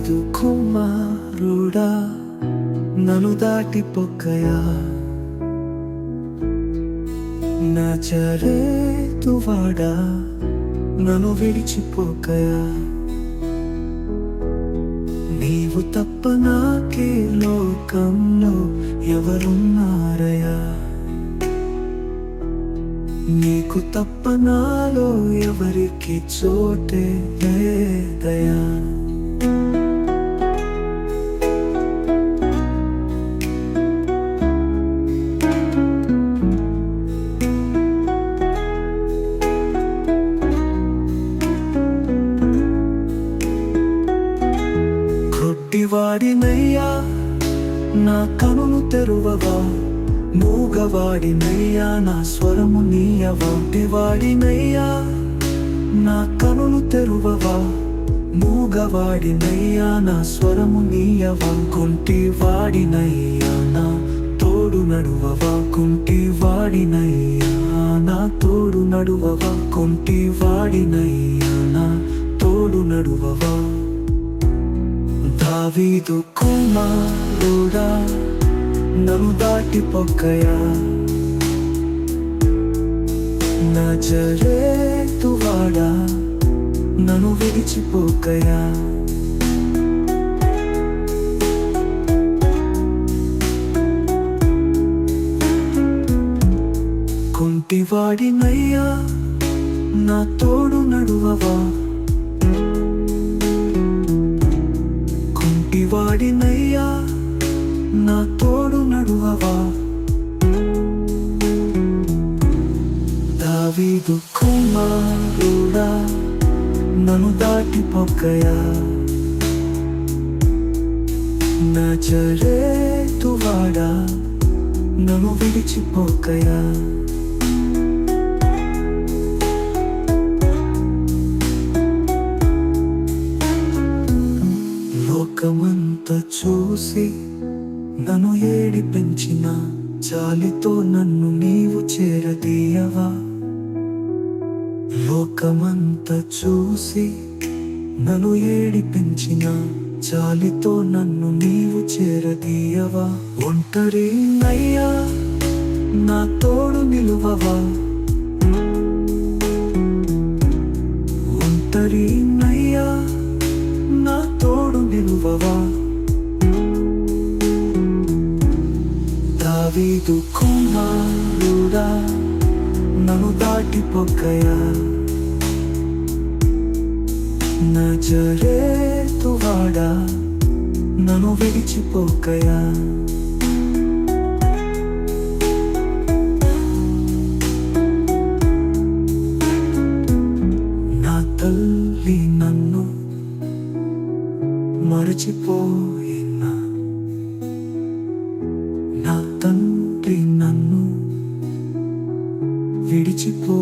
దావీదు కుమారుడా నన్ను దాటిపోకయా, నజరేతువాడా నన్ను విడిచిపోకయా. నీవు తప్ప నాకే లోకంలో ఎవరున్నారయా, నీకు తప్ప నాలో ఎవరికి చోటే లేదయా. గుడ్డివాడినయ్యా నా కనులు తెరువవా, మూగవాడినయ్యా నా స్వరము నీయవా. గుడ్డివాడినయ్యా నా కనులు తెరువవా, మూగవాడినయ్యా నా స్వరము నీయవా. కుంటివాడినయ్యా నా తోడు నడువవా, కుంటివాడినయ్యా నా తోడు నడువవా, కుంటివాడినయ్యా నా తోడు నడువవా. దావీదు కుమారుడా నన్ను దాటిపోకయా, నజరేతువాడా నన్ను విడిచిపోకయా. కుంటివాడినయ్యా నా తోడు నడువవా, కుంటివాడినయ్యా నా తోడు నడువవా. దావీదు కుమారుడా నన్ను దాటిపోకయా, నజరేతువాడా నన్ను విడిచిపోకయా. లోకమంతా చూసి నన్ను ఏడిపించిన జాలితో నన్ను నీవు చేరదీయవా. లోకమంతా చూసి నన్ను ఏడిపించిన జాలితో నన్ను నీవు చేరదీయవా. ఒంటరినయ్యా నా తోడు నిలువవా, ఒంటరినయ్యా నా తోడు నిలువవా. దావీదు కుమారుడా నన్ను దాటిపోకయా, నజరేతువాడా నన్ను విడిచిపోకయా. నా తల్లి నన్ను మరచిపోయినా, నా తండ్రి నన్ను విడిచిపో